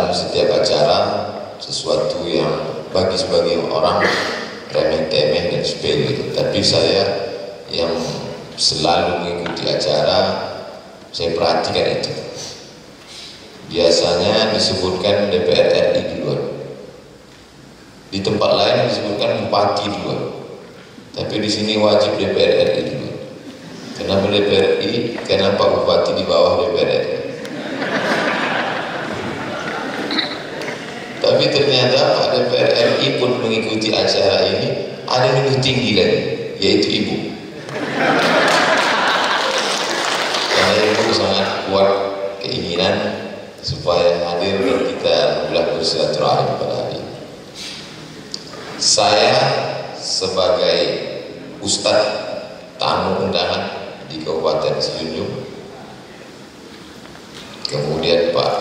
dalam setiap acara sesuatu yang bagi sebagian orang remeh-temeh dan sepele, tapi saya yang selalu mengikuti acara, saya perhatikan itu. Biasanya disebutkan DPR RI duluan, di tempat lain disebutkan bupati duluan, tapi di sini wajib DPR RI duluan. Kenapa DPR RI? Kenapa bupati di bawah DPR RI? Tapi ternyata Pak DPR RI pun mengikuti acara ini, ada yang lebih tinggi lagi, yaitu ibu. Karena ibu sangat kuat keinginan supaya hadir dan kita alhamdulillah bersilaturahim pada hari ini. Saya sebagai ustadz tamu undangan di Kabupaten Sejunjung, kemudian Pak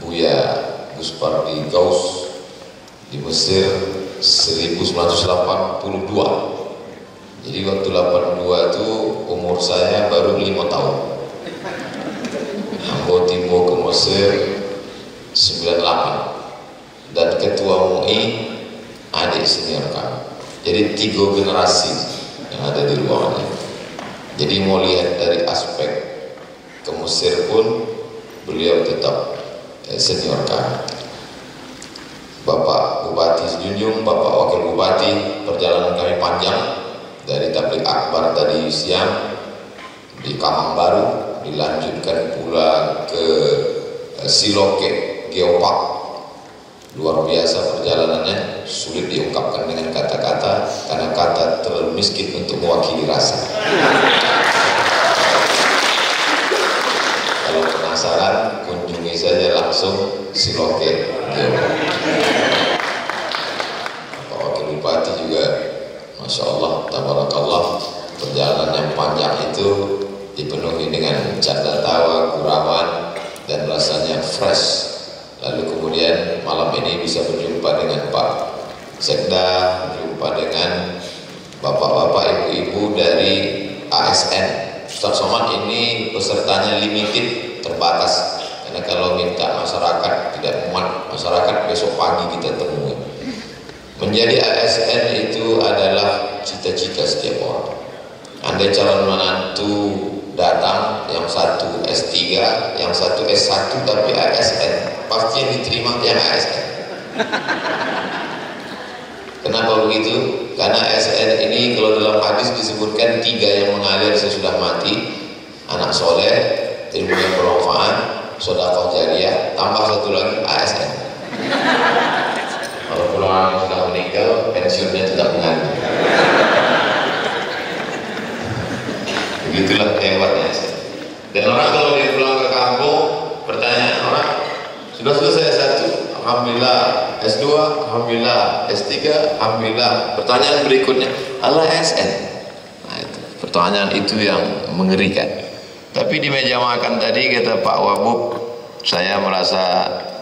Buya Gus Pardi Gaus di Mesir 1982. Jadi waktu 82 itu umur saya baru 5 tahun. Ambo Timbo ke Mesir 98, dan ketua MUI adik senior kami. Jadi 3 generasi yang ada di ruangan ini. Jadi mau lihat dari aspek ke Mesir pun beliau tetap senior kami. Bapak Bupati Sejunjung, Bapak Wakil Bupati, perjalanan kami panjang dari Tablik Akbar tadi siang di Kamang Baru, dilanjutkan pula ke Siloke Geopark. Luar biasa perjalanannya, sulit diungkapkan dengan kata-kata karena kata terlalu miskin untuk mewakili rasa. Kalau penasaran, kunjungi saja langsung Siloke Geopark. Pak Wakil Bupati juga Masya Allah, tabarakallah, perjalanan yang panjang itu dipenuhi dengan canda tawa, gurauan, dan rasanya fresh. Lalu kemudian malam ini bisa berjumpa dengan Pak Sekda, berjumpa dengan bapak-bapak, ibu-ibu dari ASN. Ustaz Somad ini pesertanya limited, terbatas, karena kalau minta masyarakat tidak muat, masyarakat besok pagi kita temui. Menjadi ASN itu adalah cita-cita setiap orang. Andai calon menantu datang, yang satu S3, yang satu S1 tapi ASN, pasti yang diterima yang ASN. Kenapa begitu? Karena ASN ini kalau dalam hadis disebutkan 3 yang mengalir sesudah mati: anak soleh, ilmu yang bermanfaat, sedekah jariyah, tambah 1 lagi ASN. Kalau orang yang sudah meninggal, pensiunnya tidak mengalir. Begitulah hebatnya. Dan orang kalau dia pulang ke kampung, pertanyaan orang, sudah selesai S1, alhamdulillah, S2, alhamdulillah, S3, alhamdulillah. Pertanyaan berikutnya, Allah ASN. Nah, itu pertanyaan itu yang mengerikan. Tapi di meja makan tadi kata Pak Wabub, saya merasa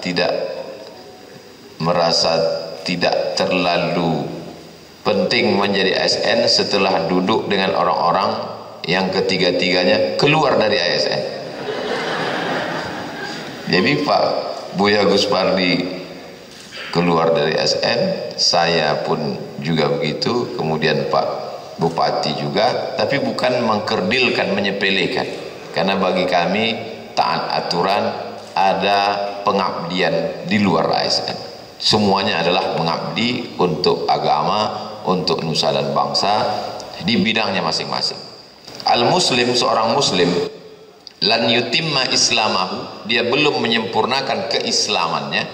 tidak terlalu penting menjadi ASN setelah duduk dengan orang-orang yang ketiga-tiganya keluar dari ASN. Jadi Pak Buya Gus Pardi keluar dari ASN, saya pun juga begitu, kemudian Pak Bupati juga, tapi bukan mengkerdilkan, menyepelekan, karena bagi kami taat aturan, ada pengabdian di luar ASN. Semuanya adalah mengabdi untuk agama, untuk nusa dan bangsa di bidangnya masing-masing. Al-Muslim, seorang Muslim, lan yutimma islamahu, dia belum menyempurnakan keislamannya,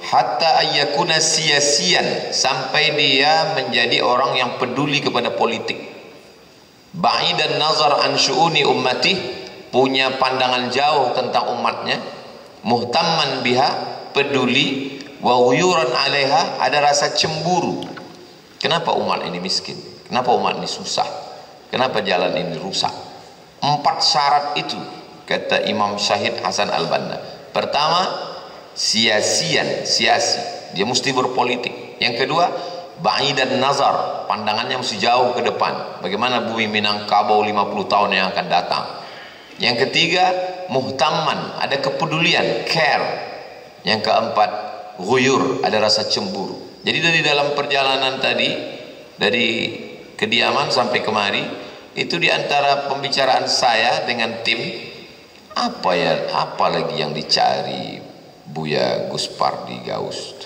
hatta ayyakuna siyasian, sampai dia menjadi orang yang peduli kepada politik, ba'idan nazar an syu'uni ummati, punya pandangan jauh tentang umatnya, muhtamman biha, peduli, wa ghuyuran 'alaiha, ada rasa cemburu. Kenapa umat ini miskin? Kenapa umat ini susah? Kenapa jalan ini rusak? 4 syarat itu kata Imam Syahid Hasan Al-Banna. Pertama, siasi, dia mesti berpolitik. Yang kedua, ba'idan nazar, pandangannya mesti jauh ke depan, bagaimana bumi Minangkabau 50 tahun yang akan datang. Yang ketiga, muhtamman, ada kepedulian, care. Yang keempat, ghuyur, ada rasa cemburu. Jadi dari dalam perjalanan tadi, dari kediaman sampai kemari, itu diantara pembicaraan saya dengan tim, apa lagi yang dicari Buya Gus Pardi Gaus?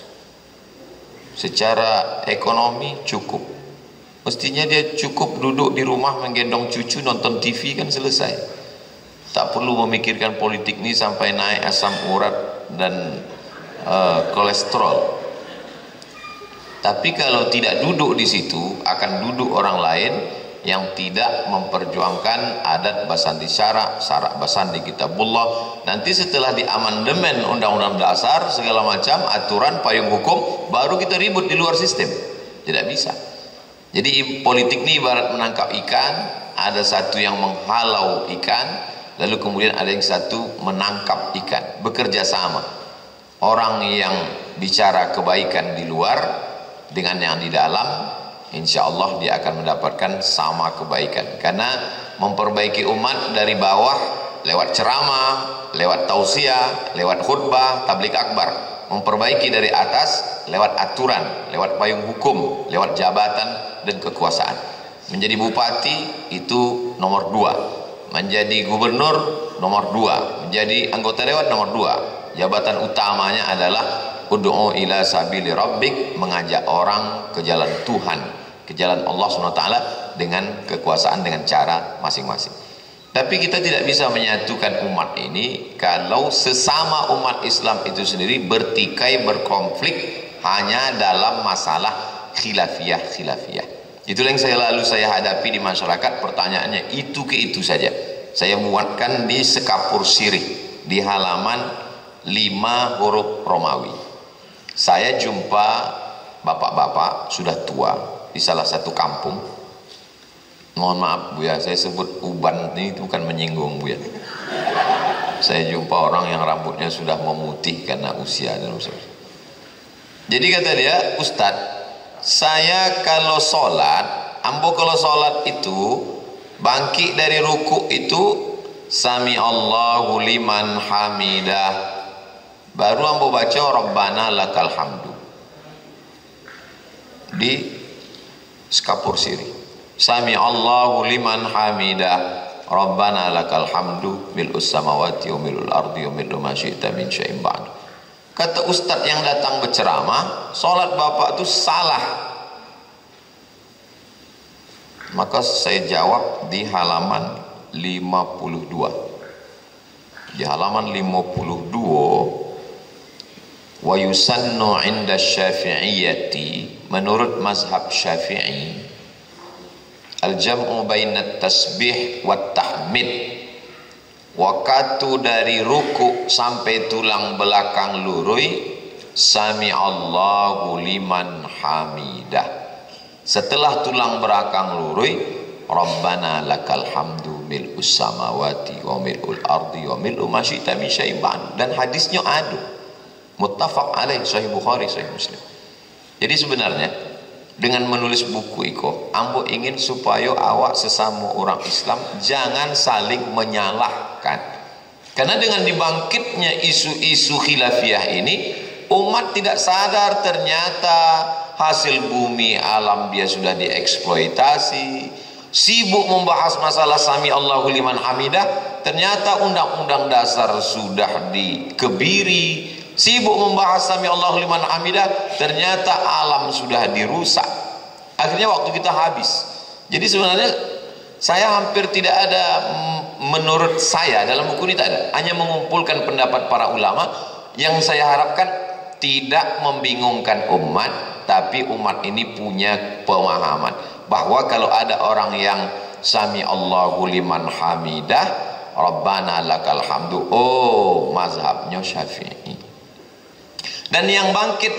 Secara ekonomi cukup, mestinya dia cukup duduk di rumah menggendong cucu nonton TV kan selesai, tak perlu memikirkan politik ini sampai naik asam urat dan kolesterol. Tapi kalau tidak duduk di situ, akan duduk orang lain yang tidak memperjuangkan adat basandi syarak basandi kitabullah. Nanti setelah diamandemen undang-undang dasar segala macam aturan payung hukum, baru kita ribut di luar sistem. Tidak bisa. Jadi politik ini ibarat menangkap ikan, ada satu yang menghalau ikan, lalu kemudian ada yang satu menangkap ikan, bekerja sama. Orang yang bicara kebaikan di luar dengan yang di dalam, insya Allah dia akan mendapatkan sama kebaikan. Karena memperbaiki umat dari bawah lewat ceramah, lewat tausiah, lewat khutbah, tablik akbar. Memperbaiki dari atas lewat aturan, lewat payung hukum, lewat jabatan dan kekuasaan. Menjadi bupati itu nomor 2, menjadi gubernur nomor 2, menjadi anggota dewan nomor 2. Jabatan utamanya adalah ud'u ila sabili rabbik, mengajak orang ke jalan Tuhan, ke jalan Allah SWT dengan kekuasaan, dengan cara masing-masing. Tapi kita tidak bisa menyatukan umat ini kalau sesama umat Islam itu sendiri bertikai, berkonflik hanya dalam masalah khilafiyah. Itulah yang saya hadapi di masyarakat. Pertanyaannya itu ke itu saja. Saya muatkan di sekapur sirih di halaman 5 huruf Romawi. Saya jumpa bapak-bapak sudah tua di salah satu kampung. Mohon maaf Buya, saya sebut uban ini bukan menyinggung Buya. Saya jumpa orang yang rambutnya sudah memutih karena usia dan usia. Jadi kata dia, Ustadz, saya kalau sholat, kalau sholat itu bangkit dari ruku itu Sami Allahu liman hamidah, baru ambo baca Rabbana lakal hamdu di sekapur siri. Sami Allahu liman hamidah Rabbana lakal hamdu mil'us samawati wa mil'ul ardi wa mil'u ma syi'ta min syai'in ba'd. Kata ustadz yang datang berceramah, sholat bapak itu salah. Maka saya jawab di halaman 52. Di halaman 52, wa yusannu 'inda syafi'iyyati, menurut mazhab Syafi'i, al-jam'u bainat tasbih wa tahmid, waktu dari ruku sampai tulang belakang lurui sami Allahu liman hamidah. Setelah tulang belakang lurui Rabbana lakal hamdu mil'us samawati wa mil'ul ardi wa mil'u ma syi'ta min syai'in ba'd. Dan hadisnya ada, muttafaq alaih, sahih Bukhari, sahih Muslim. Jadi sebenarnya dengan menulis buku Iko, ambo ingin supaya awak sesama orang Islam jangan saling menyalahkan. Karena dengan dibangkitnya isu-isu khilafiyah ini, umat tidak sadar ternyata hasil bumi alam dia sudah dieksploitasi. Sibuk membahas masalah sami Allahu liman hamidah, ternyata undang-undang dasar sudah dikebiri. Sibuk membahas sami Allahu liman hamidah, ternyata alam sudah dirusak. Akhirnya waktu kita habis. Jadi sebenarnya saya hampir tidak ada, menurut saya dalam buku ini tak ada, hanya mengumpulkan pendapat para ulama yang saya harapkan tidak membingungkan umat, tapi umat ini punya pemahaman bahwa kalau ada orang yang sami Allahu liman hamidah Rabbana lakal hamdu, oh mazhabnya Syafi'i. Dan yang bangkit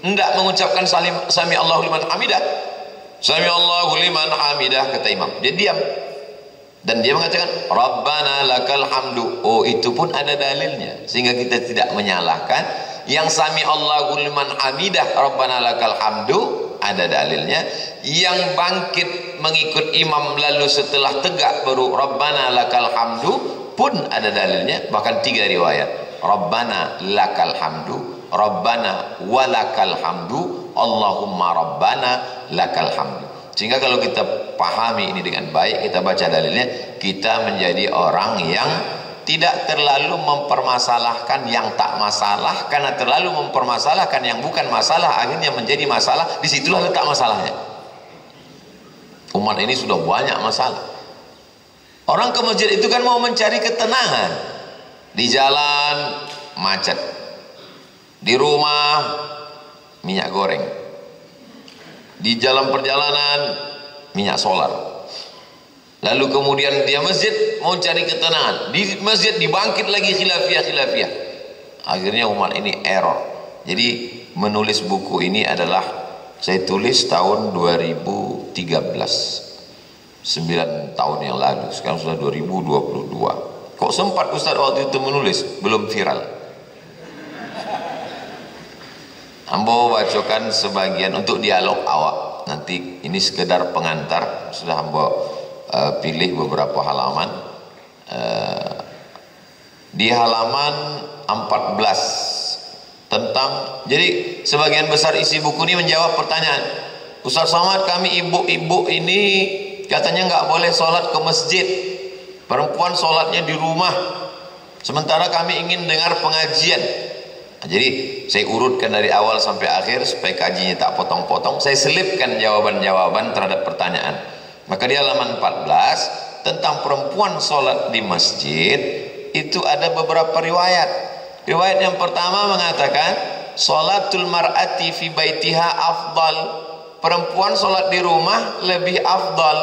hendak mengucapkan sami Allahu liman hamidah, sami Allahu liman hamidah, kata imam, dia diam dan dia mengatakan Rabbana lakal hamdu, oh itu pun ada dalilnya, sehingga kita tidak menyalahkan. Yang sami Allahu liman hamidah Rabbana lakal hamdu ada dalilnya. Yang bangkit mengikut imam lalu setelah tegak baru Rabbana lakal hamdu pun ada dalilnya, bahkan 3 riwayat. Rabbana lakal hamdu, Rabbana walakal hamdu, Allahumma Rabbana lakal hamdu. Sehingga kalau kita pahami ini dengan baik, kita baca dalilnya, kita menjadi orang yang tidak terlalu mempermasalahkan yang tak masalah, karena terlalu mempermasalahkan yang bukan masalah akhirnya menjadi masalah. Disitulah letak masalahnya. Umat ini sudah banyak masalah. Orang ke masjid itu kan mau mencari ketenangan. Di jalan macet, di rumah minyak goreng, di jalan perjalanan minyak solar. Lalu kemudian dia masjid mau cari ketenangan, di masjid dibangkit lagi khilafiyah. Akhirnya umat ini error. Jadi menulis buku ini adalah saya tulis tahun 2013, 9 tahun yang lalu. Sekarang sudah 2022. Kok sempat Ustaz waktu itu menulis? Belum viral. Ambo bacakan sebagian untuk dialog awak. Nanti ini sekedar pengantar. Sudah ambo pilih beberapa halaman. Di halaman 14 tentang, jadi sebagian besar isi buku ini menjawab pertanyaan, Ustaz Somad, kami ibu-ibu ini katanya nggak boleh sholat ke masjid, perempuan sholatnya di rumah, sementara kami ingin dengar pengajian. Nah, jadi saya urutkan dari awal sampai akhir supaya kajinya tak potong-potong. Saya selipkan jawaban-jawaban terhadap pertanyaan. Maka di halaman 14 tentang perempuan sholat di masjid itu ada beberapa riwayat. Riwayat yang pertama mengatakan sholatul mar'ati fi baitiha afdal, perempuan sholat di rumah lebih afdal,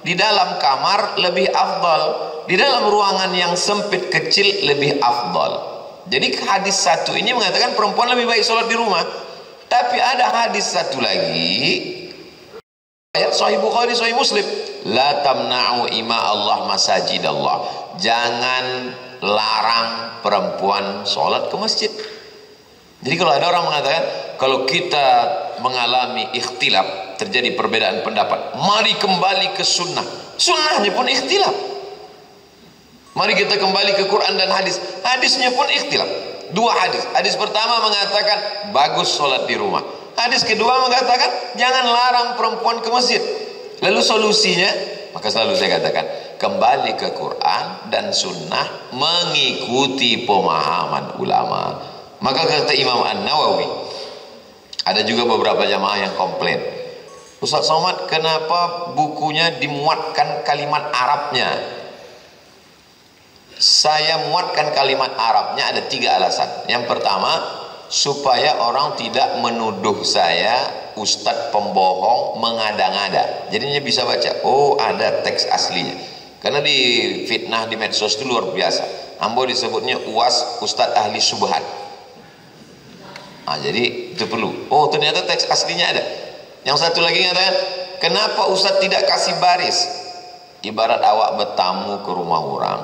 di dalam kamar lebih afdal, di dalam ruangan yang sempit kecil lebih afdal. Jadi hadis satu ini mengatakan perempuan lebih baik sholat di rumah. Tapi ada hadis satu lagi, ayat Sahih Bukhari, Sahih Muslim, la tamna'u ima Allah masajid Allah, jangan larang perempuan sholat ke masjid. Jadi kalau ada orang mengatakan kalau kita mengalami ikhtilaf, terjadi perbedaan pendapat, mari kembali ke sunnah. Sunnahnya pun ikhtilaf. Mari kita kembali ke Quran dan hadis. Hadisnya pun ikhtilaf. 2 hadis. Hadis pertama mengatakan bagus sholat di rumah. Hadis kedua mengatakan jangan larang perempuan ke masjid. Lalu solusinya, maka selalu saya katakan kembali ke Quran dan sunnah, mengikuti pemahaman ulama. Maka kata Imam An-Nawawi, ada juga beberapa jamaah yang komplain, Ustaz Somad, kenapa bukunya dimuatkan kalimat Arabnya? Saya muatkan kalimat Arabnya ada 3 alasan. Yang pertama, supaya orang tidak menuduh saya ustadz pembohong, mengada-ngada. Jadinya bisa baca, oh ada teks aslinya. Karena di fitnah di medsos itu luar biasa. Ambo disebutnya UAS ustadz ahli subhat. Nah, jadi itu perlu. Oh ternyata teks aslinya ada. Yang satu lagi mengatakan, kenapa ustadz tidak kasih baris? Ibarat awak bertamu ke rumah orang.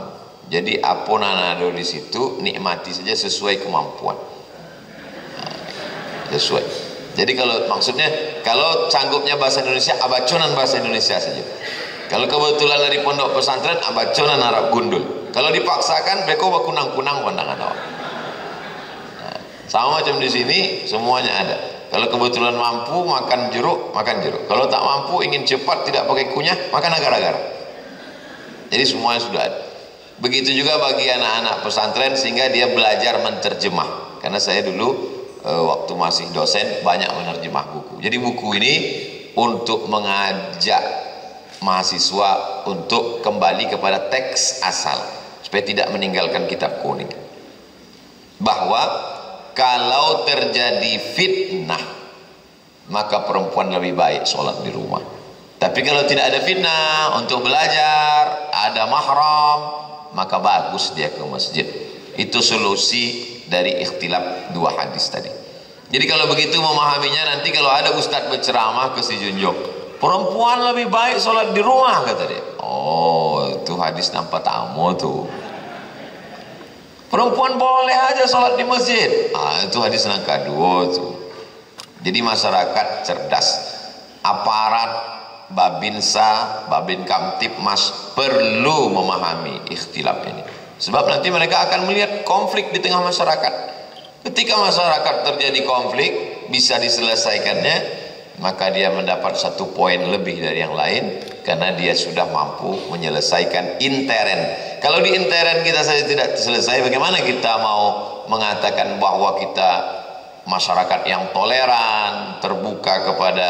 Jadi apa nanado di situ, nikmati saja sesuai kemampuan. Nah, sesuai. Jadi kalau maksudnya, kalau sanggupnya bahasa Indonesia, abaconan bahasa Indonesia saja. Kalau kebetulan dari pondok pesantren, abaconan Arab gundul. Kalau dipaksakan, beko bakunang-kunang pandangan awak. Nah, sama macam di sini, semuanya ada. Kalau kebetulan mampu makan jeruk, makan jeruk. Kalau tak mampu, ingin cepat tidak pakai kunyah, makan agar-agar. Jadi semuanya sudah ada. Begitu juga bagi anak-anak pesantren, sehingga dia belajar menerjemah. Karena saya dulu waktu masih dosen banyak menerjemah buku. Jadi buku ini untuk mengajak mahasiswa untuk kembali kepada teks asal, supaya tidak meninggalkan kitab kuning. Bahwa kalau terjadi fitnah, maka perempuan lebih baik sholat di rumah. Tapi kalau tidak ada fitnah, untuk belajar ada mahram, maka bagus dia ke masjid. Itu solusi dari ikhtilaf 2 hadis tadi. Jadi kalau begitu memahaminya, nanti kalau ada ustadz berceramah ke si Junjung, perempuan lebih baik sholat di rumah, kata dia. Oh itu hadis nampak tamu tuh. Perempuan boleh aja sholat di masjid. Itu hadis nangka 2 tuh. Jadi masyarakat cerdas. Aparat Babinsa, Babin Kamtipmas perlu memahami ikhtilaf ini. Sebab nanti mereka akan melihat konflik di tengah masyarakat. Ketika masyarakat terjadi konflik, bisa diselesaikannya, maka dia mendapat 1 poin lebih dari yang lain, karena dia sudah mampu menyelesaikan intern. Kalau di intern kita saja tidak selesai, bagaimana kita mau mengatakan bahwa kita masyarakat yang toleran, terbuka kepada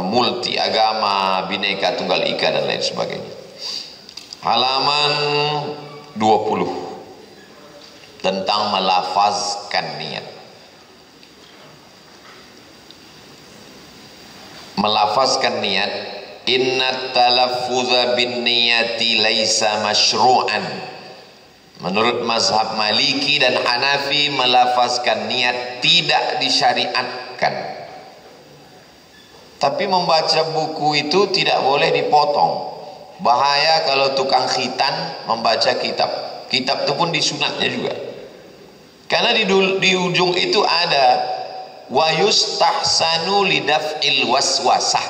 multi agama, bineka tunggal ika dan lain sebagainya. Halaman 20 tentang melafazkan niat. Melafazkan niat, inna talaffuza bin niyati laisa masyru'an. Menurut mazhab Maliki dan Hanafi, melafazkan niat tidak disyariatkan. Tapi membaca buku itu tidak boleh dipotong. Bahaya kalau tukang khitan membaca kitab. Kitab itu pun disunatnya juga. Karena di ujung itu ada wa yustahsanu lidaf'il waswasah.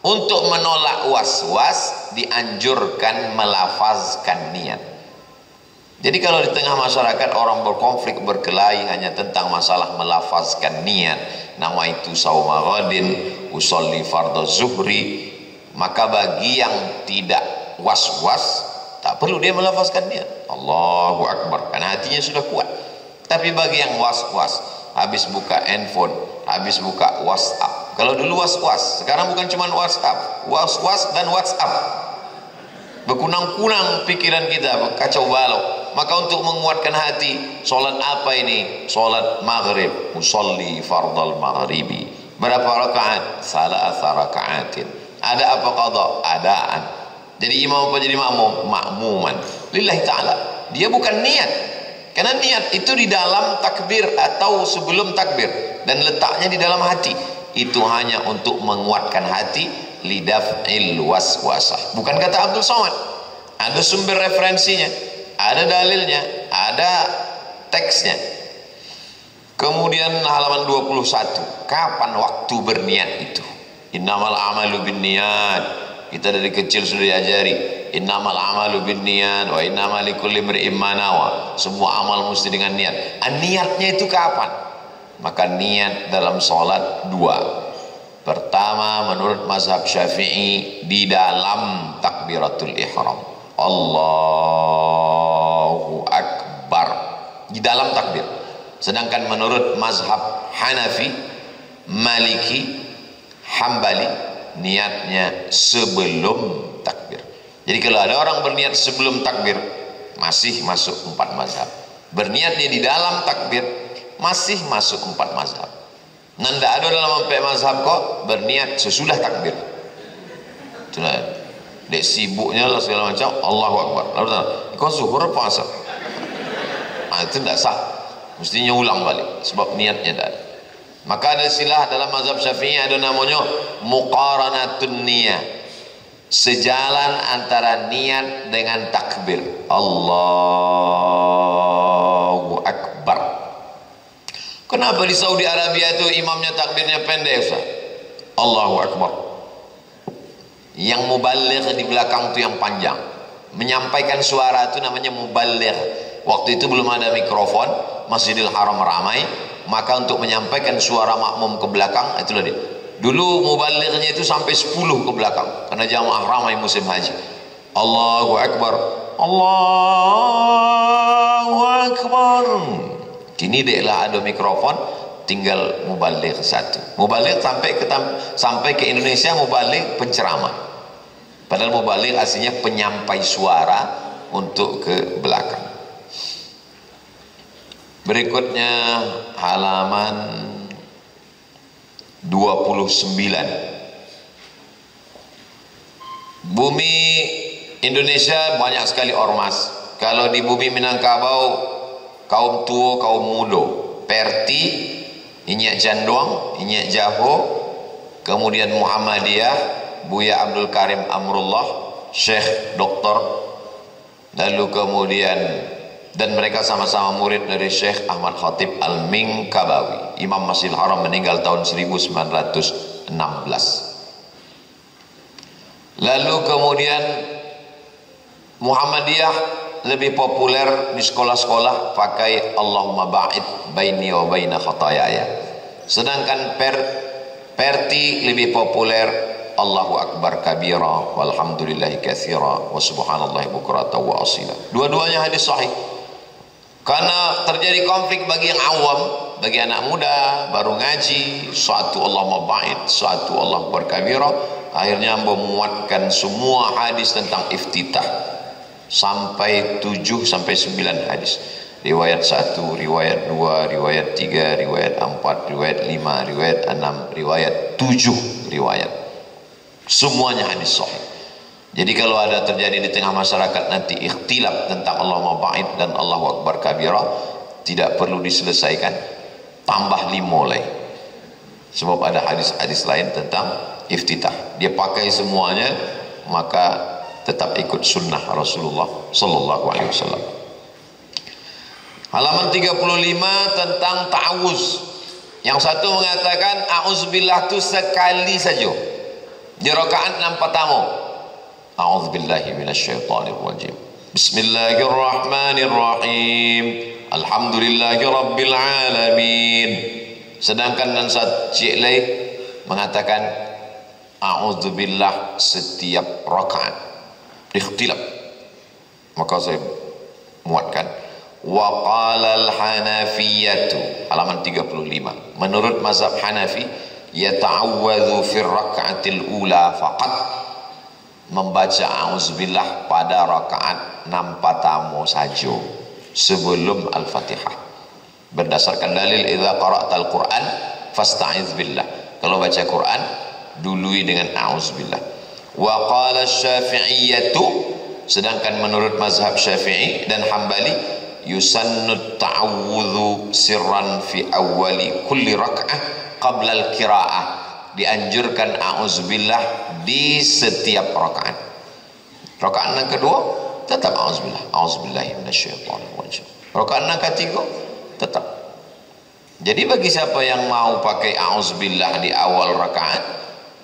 Untuk menolak waswas dianjurkan melafazkan niat. Jadi kalau di tengah masyarakat orang berkonflik berkelahi hanya tentang masalah melafazkan niat, nawaitu sauma ghadin usolli fardhu zuhri, maka bagi yang tidak was-was tak perlu dia melafazkan niat Allahu Akbar, karena hatinya sudah kuat. Tapi bagi yang was-was, habis buka handphone, habis buka WhatsApp. Kalau dulu was-was, sekarang bukan cuma WhatsApp, was-was dan WhatsApp. Berkunang-kunang pikiran kita, kacau balau. Maka untuk menguatkan hati, solat apa ini? Solat maghrib, usolli fardal maghribi. Berapa rakaat? Salasa rakaatin. Ada apa qadha? Adaan. Jadi imam apa jadi makmum? Makmuman. Lillahi ta'ala. Dia bukan niat. Karena niat itu di dalam takbir atau sebelum takbir. Dan letaknya di dalam hati. Itu hanya untuk menguatkan hati. Lidaf'il waswasah. Bukan kata Abdul Somad. Ada sumber referensinya, ada dalilnya, ada teksnya. Kemudian halaman 21, kapan waktu berniat itu? Innamal amalu binniyat. Kita dari kecil sudah diajari innamal amalu binniyat wa innamal likulli imri'in ma nawa. Semua amal mesti dengan niat. Niatnya itu kapan? Maka niat dalam salat 2. Pertama, menurut mazhab Syafi'i, di dalam takbiratul ihram. Allahu Akbar, di dalam takbir. Sedangkan menurut mazhab Hanafi, Maliki, Hambali, niatnya sebelum takbir. Jadi kalau ada orang berniat sebelum takbir, masih masuk 4 mazhab. Berniatnya di dalam takbir, masih masuk 4 mazhab. Nanda ada dalam 4 mazhab kok berniat sesudah takbir. Itulah dek sibuknya lah segala macam, Allahu Akbar. Lalu kau zuhur apa asar? Itu tidak sah. Mestinya ulang balik sebab niatnya tidak ada. Maka ada istilah dalam mazhab Syafi'i, ada namanya muqaranatun niyah. Sejalan antara niat dengan takbir. Allahu Akbar. Kenapa di Saudi Arabia itu imamnya takbirnya pendek, Ustaz? Allahu Akbar. Yang mubaligh di belakang itu yang panjang. Menyampaikan suara itu namanya mubaligh. Waktu itu belum ada mikrofon, Masjidil Haram ramai, maka untuk menyampaikan suara makmum ke belakang, itulah dia. Dulu mubalighnya itu sampai 10 ke belakang, karena jamaah ramai musim haji. Allahu Akbar, Allahu Akbar. Kini deklah ada mikrofon, tinggal mubaligh 1. Mubaligh sampai ke Indonesia, mubaligh penceramah. Padahal mubaligh aslinya penyampai suara untuk ke belakang. Berikutnya halaman 29. Bumi Indonesia banyak sekali ormas. Kalau di bumi Minangkabau, kaum tua, kaum muda, Perti, Inyak Janduang, Inyak Jaho, kemudian Muhammadiyah, Buya Abdul Karim Amrullah, Syekh Doktor, lalu kemudian, dan mereka sama-sama murid dari Syekh Ahmad Khatib Al-Minkabawi. Imam Masjidil Haram meninggal tahun 1916. Lalu kemudian Muhammadiyah lebih populer di sekolah-sekolah pakai Allahumma ba'id baini wa baina khataayaya. Sedangkan perti lebih populer Allahu akbar kabira walhamdulillahi katsira wa subhanallahi bukratan wa asila. Dua-duanya hadis sahih. Karena terjadi konflik bagi yang awam, bagi anak muda baru ngaji, suatu Allahumma ba'id, suatu Allahu akbar kabira, akhirnya memuatkan semua hadis tentang iftitah sampai 7 sampai 9 hadis. Riwayat 1, riwayat 2, riwayat 3, riwayat 4, riwayat 5, riwayat 6, riwayat 7 riwayat. Semuanya hadis sahih. Jadi kalau ada terjadi di tengah masyarakat nanti ikhtilaf tentang Allahumma ba'id dan Allahu akbar kabira, tidak perlu diselesaikan, tambah 5 lagi. Sebab ada hadis-hadis lain tentang iftitah. Dia pakai semuanya, maka tetap ikut sunnah Rasulullah sallallahu alaihi wasallam. Halaman 35 tentang ta'awuz. Yang satu mengatakan a'udzubillah itu sekali saja di rakaat 6 pertama. A'udzubillahi minasyaitonir rajim. Bismillahirrahmanirrahim. Alhamdulillahi rabbil alamin. Sedangkan yang satu cik lain mengatakan a'udzubillah setiap rakaat. Ikhtilaf. Maka saya muatkan wa qala al-hanafiyatu, halaman 35. Menurut mazhab Hanafi, yata'awwadhu fi raka'atil ula faqat, membaca a'udzubillah pada rakaat 6 pertama saja sebelum al-Fatihah. Berdasarkan dalil idza qara'tal Qur'an fasta'iz billah. Kalau baca Quran dului dengan a'udzubillah. Wa qala asy-Syafi'iyyatu, sedangkan menurut mazhab Syafi'i dan Hambali, yusannu ta'awudhu sirran fi awwali kulli rak'ah qabla al-qira'ah, dianjurkan a'udzubillah di setiap rakaat. Rakaat yang kedua tetap a'udzubillah, a'udzubillahi minasyaitonir rajim. Rakaat yang ketiga tetap. Jadi bagi siapa yang mau pakai a'udzubillah di awal rakaat,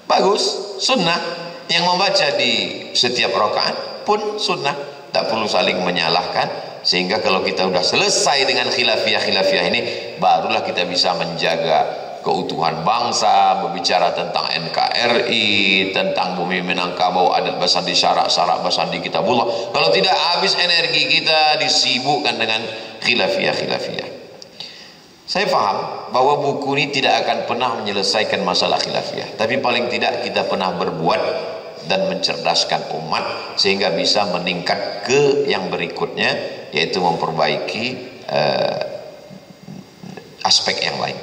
bagus, sunnah. Yang membaca di setiap rakaat pun sunnah, tak perlu saling menyalahkan. Sehingga kalau kita sudah selesai dengan khilafiyah ini, barulah kita bisa menjaga keutuhan bangsa, berbicara tentang NKRI, tentang bumi Minangkabau, adat Basandi, syarak-syarak Basandi kitabullah. Kalau tidak, habis energi kita disibukkan dengan khilafiyah. Saya paham bahwa buku ini tidak akan pernah menyelesaikan masalah khilafiyah, tapi paling tidak kita pernah berbuat dan mencerdaskan umat sehingga bisa meningkat ke yang berikutnya, yaitu memperbaiki aspek yang lain.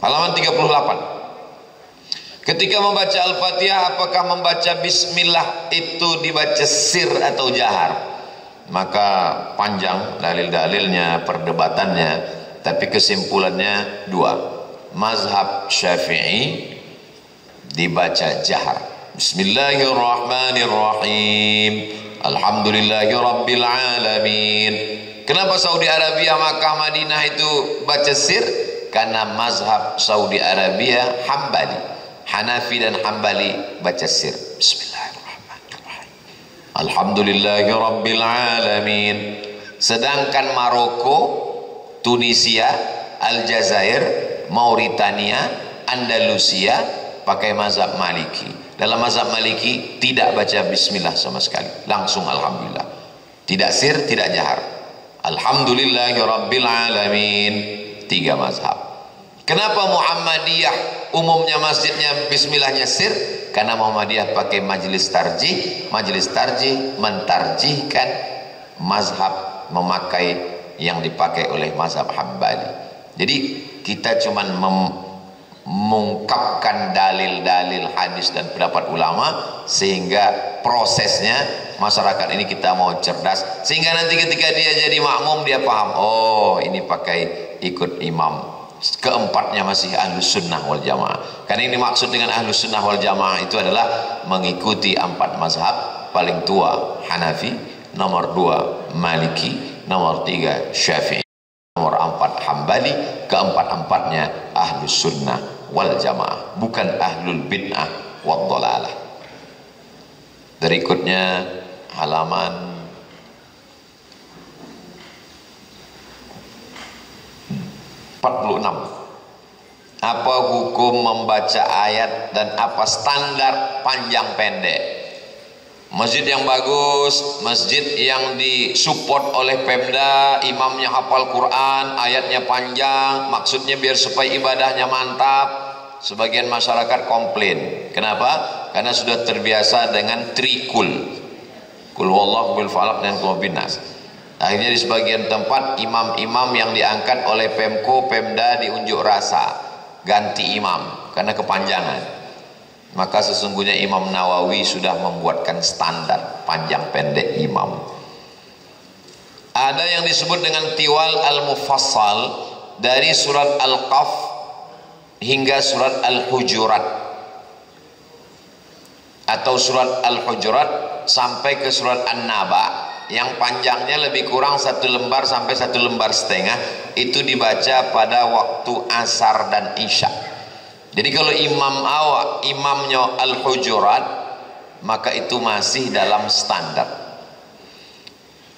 Halaman 38. Ketika membaca Al-Fatihah, apakah membaca bismillah itu dibaca sir atau jahar? Maka panjang dalil-dalilnya, perdebatannya, tapi kesimpulannya dua. Mazhab Syafi'i dibaca jahar. Bismillahirrahmanirrahim. Alhamdulillahi rabbil alamin. Kenapa Saudi Arabia, Makkah, Madinah itu baca sir? Karena mazhab Saudi Arabia Hambali, Hanafi dan Hambali baca sir. Bismillahirrahmanirrahim. Alhamdulillahi rabbil alamin. Sedangkan Maroko, Tunisia, Aljazair, Mauritania, Andalusia pakai mazhab Maliki. Dalam mazhab Maliki tidak baca bismillah sama sekali, langsung alhamdulillah. Tidak sir, tidak jahar. Alhamdulillahi rabbil alamin. 3 mazhab. Kenapa Muhammadiyah umumnya masjidnya bismillahnya sir? Karena Muhammadiyah pakai majelis tarjih. Majelis tarjih mentarjihkan mazhab memakai yang dipakai oleh mazhab Hambali. Jadi kita cuman mengungkapkan dalil-dalil hadis dan pendapat ulama, sehingga prosesnya masyarakat ini kita mau cerdas, sehingga nanti ketika dia jadi makmum dia paham, oh ini pakai ikut imam. Keempatnya masih ahlus sunnah wal jamaah. Karena ini maksud dengan ahlus sunnah wal jamaah itu adalah mengikuti 4 mazhab. Paling tua Hanafi, nomor 2 Maliki, nomor 3 Syafi'i, nomor 4 Hambali. Keempat-empatnya ahlus sunnah wal jamaah, bukan ahlul bid'ah wad dhalalah. Berikutnya halaman 46. Apa hukum membaca ayat dan apa standar panjang pendek? Masjid yang bagus, masjid yang disupport oleh Pemda, imamnya hafal Quran, ayatnya panjang, maksudnya biar supaya ibadahnya mantap. Sebagian masyarakat komplain. Kenapa? Karena sudah terbiasa dengan trikul. Kul wallahu bil falaq dan kul bin nas. Akhirnya di sebagian tempat imam-imam yang diangkat oleh Pemko, Pemda diunjuk rasa ganti imam karena kepanjangan. Maka sesungguhnya Imam Nawawi sudah membuatkan standar panjang pendek imam. Ada yang disebut dengan tiwal al-mufassal dari surat Al-Qaf hingga surat Al-Hujurat, atau surat Al-Hujurat sampai ke surat An-Naba, yang panjangnya lebih kurang 1 lembar sampai 1 lembar setengah. Itu dibaca pada waktu asar dan isya. Jadi kalau imamnya Al-Hujurat, maka itu masih dalam standar.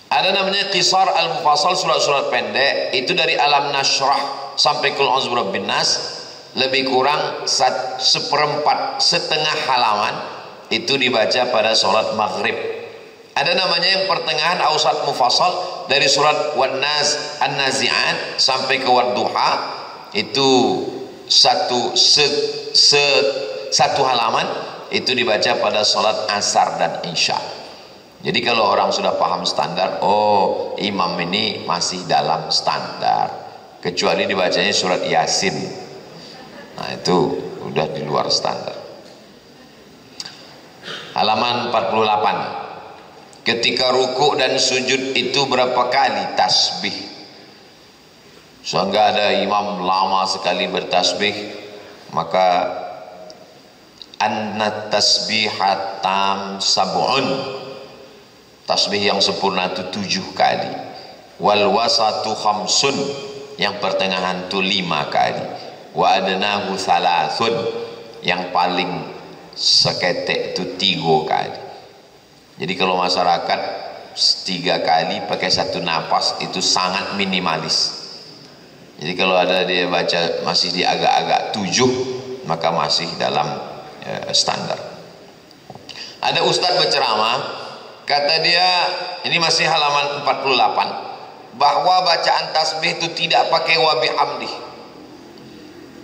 Ada namanya qisar al-mufassal, surat-surat pendek, itu dari Alam Nashrah sampai Qul a'udzu birabbin nas, lebih kurang 1/4, setengah halaman, itu dibaca pada sholat maghrib. Ada namanya yang pertengahan ausat mufassal dari surat Wan-Nas An-Nazi'at sampai ke Wad-Duha, itu satu halaman, itu dibaca pada sholat asar dan isya. Jadi kalau orang sudah paham standar, oh imam ini masih dalam standar, kecuali dibacanya surat Yasin, nah itu udah di luar standar. Halaman 48. Ketika ruku dan sujud itu berapa kali tasbih? Sehingga ada imam lama sekali bertasbih, maka anna tasbihatam sab'un, tasbih yang sempurna itu 7 kali, wal wasatu khamsun, yang pertengahan itu 5 kali, wa adnahu thalathun, yang paling seketek itu 3 kali. Jadi kalau masyarakat 3 kali pakai 1 napas itu sangat minimalis. Jadi kalau ada dia baca masih di agak-agak 7, maka masih dalam standar. Ada ustadz berceramah, kata dia, ini masih halaman 48, bahwa bacaan tasbih itu tidak pakai wa bihamdi.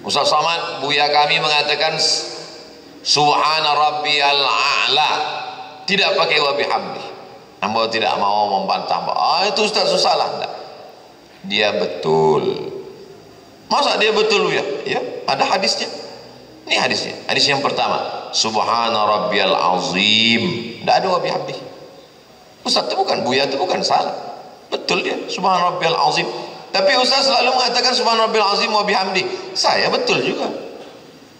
Ustaz Somad, buya kami mengatakan subhana rabbiyal a'la, tidak pakai wa bihamdi. Amba tidak mau membantah, itu ustaz salah. Enggak. Dia betul. Masa dia betul ya? Ya, ada hadisnya. Ini hadisnya. Hadis yang pertama, subhana rabbiyal azim. Tidak ada wa bihamdi. Ustaz itu bukan, buya itu bukan salah. Betul dia, subhana rabbiyal azim. Tapi ustaz selalu mengatakan subhana rabbiyal azim wa bihamdi. Saya betul juga.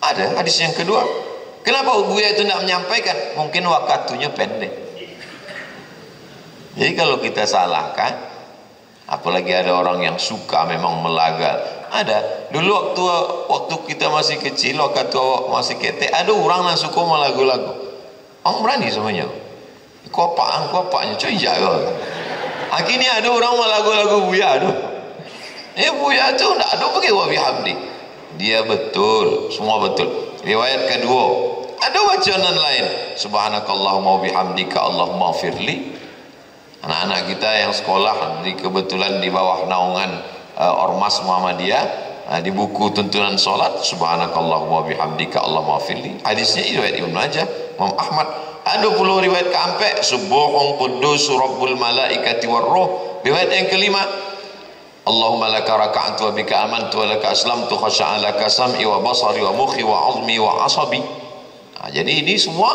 Ada hadis yang kedua. Kenapa buya itu tidak menyampaikan? Mungkin waktunya pendek. Jadi kalau kita salahkan, apalagi ada orang yang suka memang melagal. Ada dulu waktu kita masih kecil, waktu masih ketek, ada orang yang suka melagu-lagu. Orang berani semuanya. Kopaknya cuy jago. Akhirnya ada orang melagu-lagu buya, aduh. Buya itu tidak ada pakai wa bihamdi. Dia betul, semua betul. Riwayat kedua, ada wacana lain. Subhanakallahumma wa bihamdika Allahumma firli. Anak-anak kita yang sekolah kebetulan di bawah naungan Ormas Muhammadiyah, di buku tuntunan sholat, subhanakallahumma bihamdika Allahumma firli. Hadisnya riwayat Ibnu Majah, Imam Ahmad. Ada puluh riwayat keempat, subuhun quddus rabbul malaikati warruh. Riwayat yang kelima, Allahumma laka raka'tu wa bika amantu wa laka aslamtu khasha'a laka sam'i wa basari wa mukhi wa azmi wa asabi. Jadi ini semua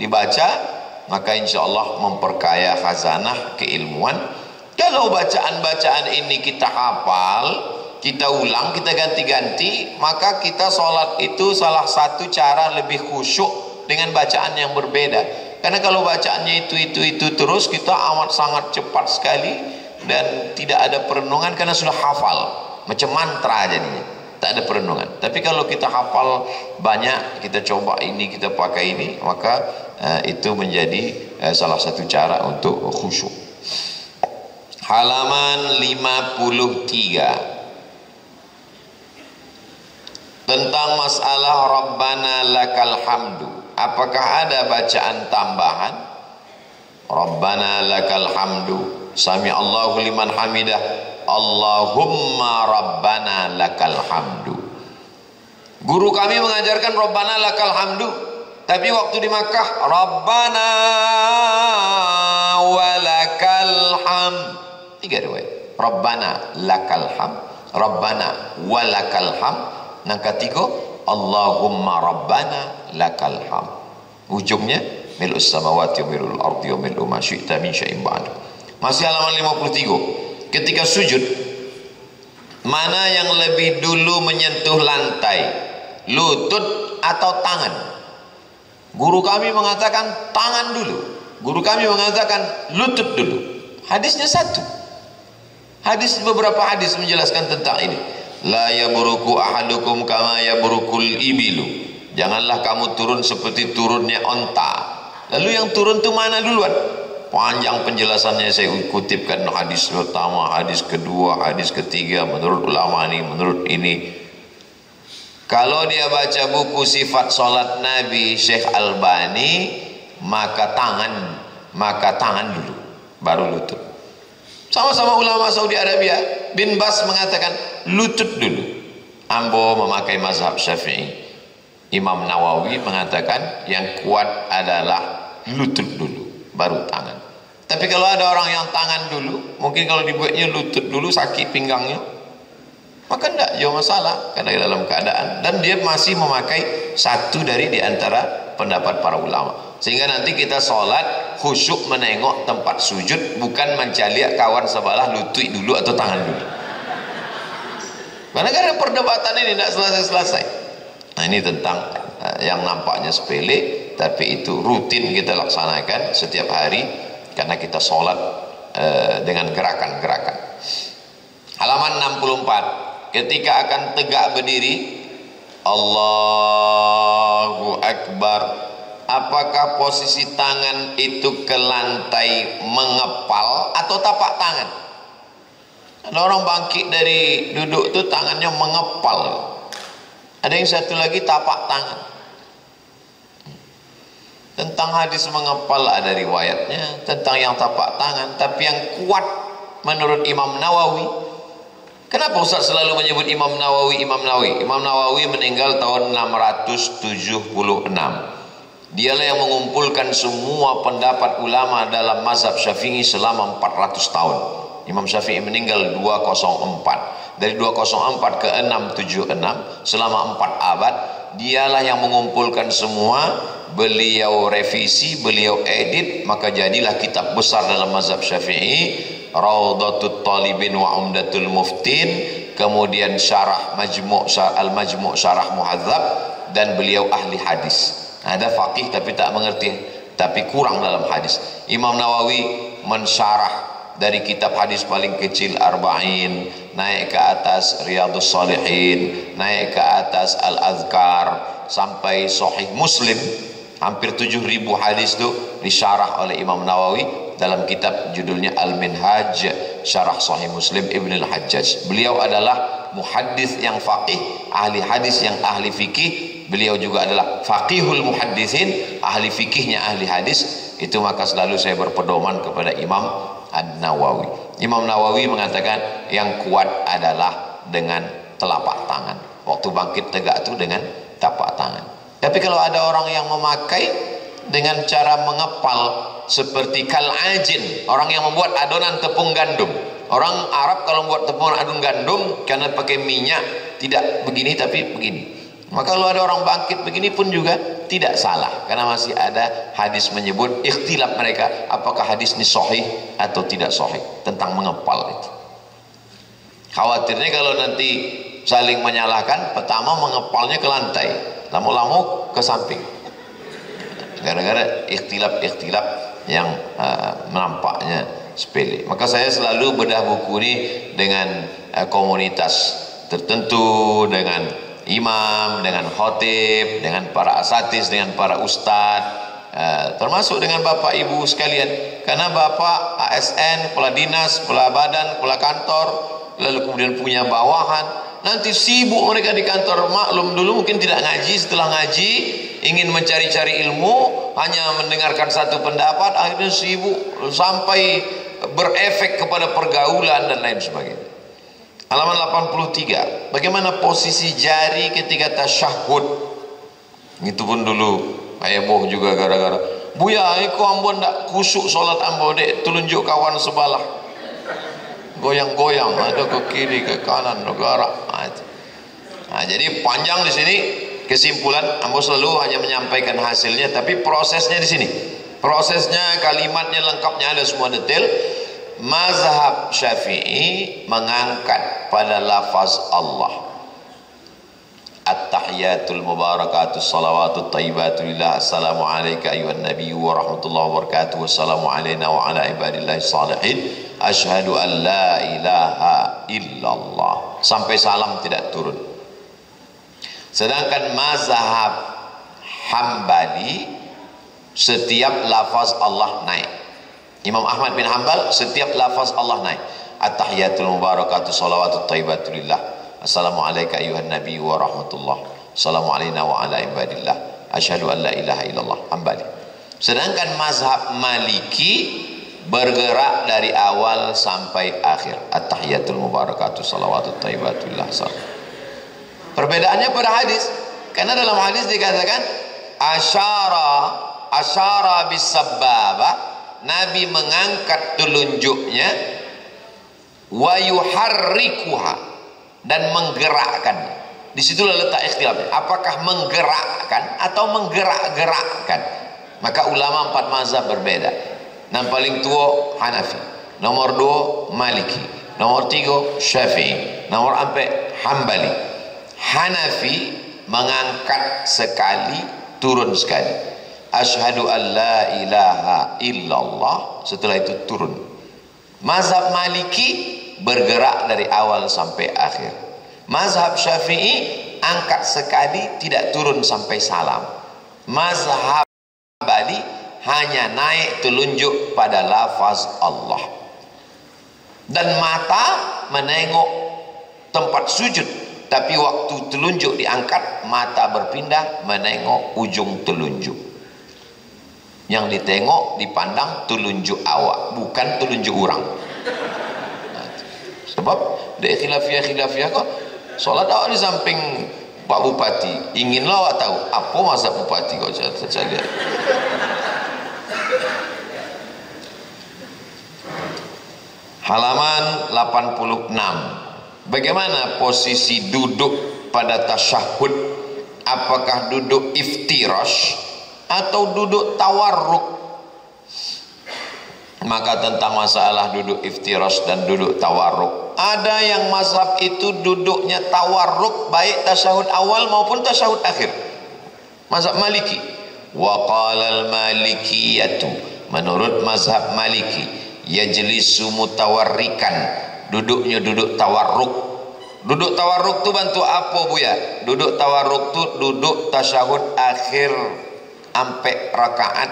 dibaca, maka insyaallah memperkaya khazanah keilmuan. Kalau bacaan-bacaan ini kita hafal, kita ulang, kita ganti-ganti, maka kita sholat itu salah satu cara lebih khusyuk dengan bacaan yang berbeda. Karena kalau bacaannya itu terus, kita amat sangat cepat sekali dan tidak ada perenungan karena sudah hafal, macam mantra jadinya, tak ada perenungan. Tapi kalau kita hafal banyak, kita coba ini, kita pakai ini, maka itu menjadi salah satu cara untuk khusyuk. Halaman 53. tentang masalah Rabbana lakal hamdu. Apakah ada bacaan tambahan? Rabbana lakal hamdu, sami Allahu liman hamidah, Allahumma Rabbana lakal hamdu. Guru kami mengajarkan Rabbana lakal hamdu, tapi waktu di Makkah Rabbana walakal hamd. 3 riwayat. Rabbana lakal hamd, Rabbana walakal hamd. Yang ketiga Allahumma Rabbana lakal hamd. Ujungnya mil'us samawati wa mil'ul ardi wa mil'u ma syi'ta min syai'in ba'd. Masih halaman 53. Ketika sujud, mana yang lebih dulu menyentuh lantai, lutut atau tangan? Guru kami mengatakan tangan dulu, guru kami mengatakan lutut dulu. Hadisnya satu. Beberapa hadis menjelaskan tentang ini. La yabruku ahadukum kama yabrukul ibilu. Janganlah kamu turun seperti turunnya onta. Lalu yang turun itu mana duluan? Panjang penjelasannya, saya kutipkan hadis pertama, hadis kedua, hadis ketiga, menurut ulama ini, menurut ini. Kalau dia baca buku sifat sholat Nabi Syekh Albani, maka tangan dulu, baru lutut. Sama-sama ulama Saudi Arabia. Bin Bas mengatakan lutut dulu. Ambo memakai mazhab Syafi'i. Imam Nawawi mengatakan yang kuat adalah lutut dulu, baru tangan. Tapi kalau ada orang yang tangan dulu, mungkin kalau dibuatnya lutut dulu sakit pinggangnya, maka tidak jauh masalah karena dalam keadaan, dan dia masih memakai satu dari diantara pendapat para ulama. Sehingga nanti kita sholat khusyuk menengok tempat sujud, bukan mencaliak kawan sebelah lutut dulu atau tangan dulu. Karena perdebatan ini tidak selesai-selesai. Nah, ini tentang yang nampaknya sepele, tapi itu rutin kita laksanakan setiap hari karena kita sholat dengan gerakan-gerakan. Halaman 64. Ketika akan tegak berdiri, Allahu Akbar. Apakah posisi tangan itu ke lantai mengepal atau tapak tangan? Ada orang bangkit dari duduk itu tangannya mengepal. Ada yang satu lagi tapak tangan. Tentang hadis mengepal ada riwayatnya, tentang yang tapak tangan. Tapi yang kuat menurut Imam Nawawi. Kenapa Ustaz selalu menyebut Imam Nawawi? Imam Nawawi meninggal tahun 676. Dialah yang mengumpulkan semua pendapat ulama dalam mazhab Syafi'i selama 400 tahun. Imam Syafi'i meninggal 204. Dari 204 ke 676 selama 4 abad. Dialah yang mengumpulkan semua. Beliau revisi, beliau edit, maka jadilah kitab besar dalam mazhab Syafi'i, Raudhatut Talibin wa Umdatul Muftin, kemudian syarah Al-Majmu' syarah Muhadzab, dan beliau ahli hadis. Ada faqih tapi tak mengerti, tapi kurang dalam hadis. Imam Nawawi mensyarah dari kitab hadis paling kecil Arba'in, naik ke atas Riyadhus Shalihin, naik ke atas Al-Azkar, sampai Sahih Muslim. Hampir 7.000 hadis itu disyarah oleh Imam Nawawi dalam kitab judulnya Al-Minhaj Syarah Sahih Muslim Ibn Al-Hajjaj. Beliau adalah muhaddis yang faqih, ahli hadis yang ahli fikih. Beliau juga adalah faqihul muhaddisin, ahli fikihnya ahli hadis. Itu maka selalu saya berpedoman kepada Imam An-Nawawi. Imam Nawawi mengatakan yang kuat adalah dengan telapak tangan. Waktu bangkit tegak itu dengan tapak tangan. Tapi kalau ada orang yang memakai dengan cara mengepal seperti kalajin, orang yang membuat adonan tepung gandum. Orang Arab kalau membuat tepung adonan gandum karena pakai minyak tidak begini tapi begini. Maka kalau ada orang bangkit begini pun juga tidak salah, karena masih ada hadis menyebut ikhtilaf mereka apakah hadis ini sahih atau tidak sahih tentang mengepal itu. Khawatirnya kalau nanti saling menyalahkan, pertama mengepalnya ke lantai, lama-lama ke samping, gara-gara ikhtilaf yang menampaknya sepele. Maka saya selalu bedah buku ini dengan komunitas tertentu, dengan imam, dengan khotib, dengan para asatis, dengan para ustadz, termasuk dengan bapak ibu sekalian. Karena bapak ASN, kepala dinas, kepala badan, kepala kantor, lalu kemudian punya bawahan, nanti sibuk mereka di kantor. Maklum dulu mungkin tidak ngaji, setelah ngaji ingin mencari-cari ilmu, hanya mendengarkan satu pendapat, akhirnya sibuk sampai berefek kepada pergaulan dan lain sebagainya. Halaman 83, bagaimana posisi jari ketika tasyahud? Itu pun dulu heboh juga gara-gara, Buya, aku ambon tak kusuk solat ambo dek, telunjuk kawan sebelah, goyang-goyang, ada ke kiri ke kanan negara. Nah, jadi panjang di sini. Kesimpulan, ambo selalu hanya menyampaikan hasilnya, tapi prosesnya di sini. Prosesnya, kalimatnya, lengkapnya ada semua detail. Mazhab Syafi'i mengangkat pada lafaz Allah. At-tahiyatul mubarakatuh salawatut tayyibatu lillah. Assalamu alayka ayuhan nabiyyu wa rahmatullahi wa barakatuh. Wassalamu alayna wa ala ibadillahi salihin. Asyhadu an la ilaha illallah. Sampai salam tidak turun. Sedangkan mazhab Hambali setiap lafaz Allah naik. Imam Ahmad bin Hanbal setiap lafaz Allah naik. At-tahiyatul mubarakatuh salawatut tayyibatu lillah. Assalamu alayka ayuhan nabi wa rahmatullah. Assalamu alayna wa ala ibadillah. Asyhadu an la ilaha illallah. Hambali. Sedangkan mazhab Maliki bergerak dari awal sampai akhir. At-tahiyatul mubarakatuh salawatut tayyibatu lillah. Perbedaannya pada hadis, karena dalam hadis dikatakan asyara bisababa, Nabi mengangkat telunjuknya, wa yuharrikuha, dan menggerakkan. Disitulah letak ikhtilafnya, apakah menggerakkan atau menggerak-gerakkan. Maka ulama 4 mazhab berbeda. Yang paling tua Hanafi, nomor 2 Maliki, nomor 3 Syafi'i, nomor 4 Hambali. Hanafi mengangkat sekali, turun sekali. Asyhadu an la ilaha illallah, setelah itu turun. Mazhab Maliki bergerak dari awal sampai akhir. Mazhab Syafi'i angkat sekali, tidak turun sampai salam. Mazhab Hambali hanya naik telunjuk pada lafaz Allah. Dan mata menengok tempat sujud, tapi waktu telunjuk diangkat, mata berpindah menengok ujung telunjuk. Yang ditengok, dipandang telunjuk awak, bukan telunjuk orang. Nah, sebab dari khilafiyah kok solat awak di samping Pak Bupati. Inginlah awak tahu apa masa Bupati kau saja. Halaman 86. Bagaimana posisi duduk pada tasyahud? Apakah duduk iftirash atau duduk tawarruk? Maka tentang masalah duduk iftirash dan duduk tawarruk, ada yang mazhab itu duduknya tawarruk baik tasyahud awal maupun tasyahud akhir. Mazhab Maliki. Wa qala al-malikiyatu, menurut mazhab Maliki, yajlisu mutawarrikan, duduknya duduk tawarruk. Duduk tawarruk tu bantu apa Buya? Duduk tawarruk tu duduk tasyahud akhir sampai rakaat,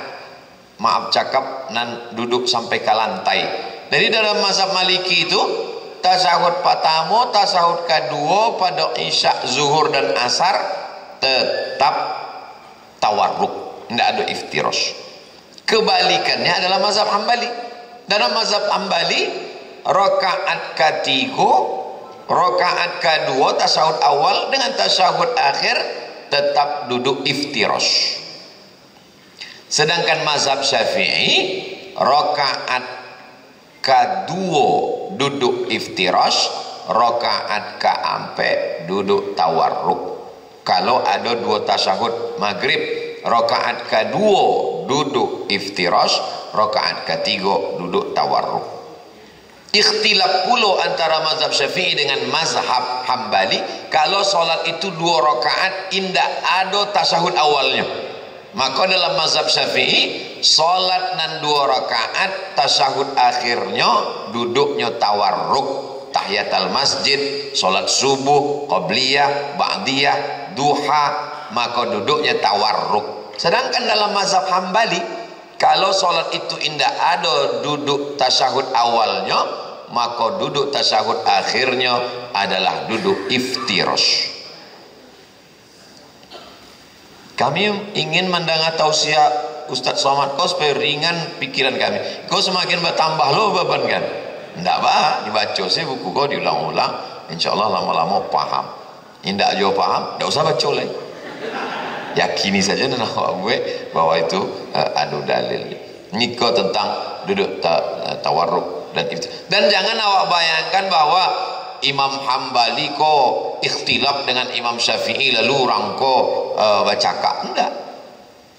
maaf cakap, dan duduk sampai ke lantai. Jadi dalam mazhab Maliki itu tasyahud pertama, tasyahud kedua pada isya, zuhur dan asar tetap tawarruk, tidak ada iftirash. Kebalikannya adalah mazhab Hambali. Dalam mazhab Hambali, rakaat ketiga, rakaat kedua, tasyahud awal dengan tasyahud akhir tetap duduk iftirash. Sedangkan mazhab Syafi'i, rakaat kedua duduk iftirash, rakaat keempat duduk tawarruk. Kalau ada 2 tasyahud maghrib, rakaat kedua duduk iftirash, rakaat ketiga duduk tawarruk. Ikhtilaf pula antara mazhab Syafi'i dengan mazhab Hambali, kalau solat itu 2 rakaat indah ada tasyahud awalnya. Maka dalam mazhab Syafi'i, solat nan 2 rakaat, tasyahud akhirnya duduknya tawarruk. Tahiyatul masjid, solat subuh, qabliyah, ba'diyah, duha, maka duduknya tawarruk. Sedangkan dalam mazhab Hambali, kalau solat itu indah ada duduk tasyahud awalnya, maka duduk tasyahud akhirnya adalah duduk iftirash. Kami ingin mendengar tausiah Ustaz Somad kau supaya ringan pikiran kami. Kau semakin bertambah lo beban kan? Tidak apa, dibaca sih buku kau diulang-ulang, insya Allah lama-lama paham. Tidak jauh paham, tidak usah baca lagi. Yakini saja dan awak gue bahwa itu adu dalil. Ini kau tentang duduk tawarruk dan itu. Dan jangan awak bayangkan bahwa Imam Hambali ko ikhtilaf dengan Imam Syafi'i lalu orang ko bacaka. Enggak.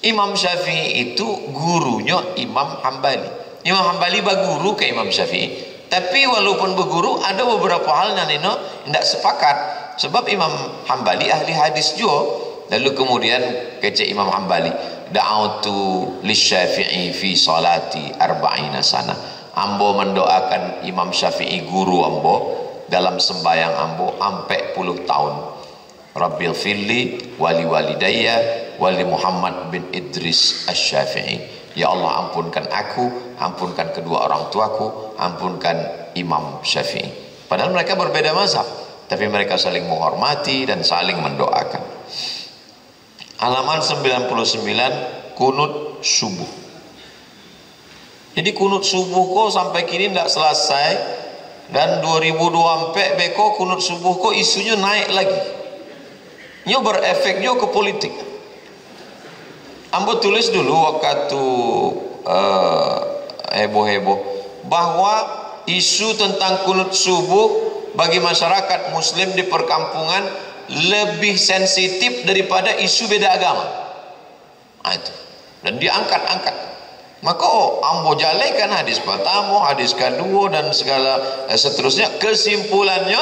Imam Syafi'i itu gurunya Imam Hambali. Imam Hambali berguru ke Imam Syafi'i. Tapi walaupun berguru ada beberapa hal yang tidak sepakat. Sebab Imam Hambali ahli hadis juga. Lalu kemudian kecek Imam Hambali, da'autu lisyafi'i fi salati arba'ina sana. Ambo mendoakan Imam Syafi'i guru ambo dalam sembahyang ambo ampe 10 tahun. Rabbil firli wali walidayya wali Muhammad bin Idris Asy-Syafi'i. Ya Allah, ampunkan aku, ampunkan kedua orang tuaku, ampunkan Imam Syafi'i. Padahal mereka berbeda mazhab, tapi mereka saling menghormati dan saling mendoakan. Halaman 99, kunut subuh. Jadi kunut subuh kok sampai kini tidak selesai, dan 2024 beko kunut subuh kok isunya naik lagi. Ini berefeknya ke politik. Ambo tulis dulu waktu heboh-heboh bahwa isu tentang kunut subuh bagi masyarakat muslim di perkampungan lebih sensitif daripada isu beda agama. Nah, itu. Dan diangkat-angkat. Maka ambo jalekan hadis pertama, hadis kedua dan segala seterusnya. Kesimpulannya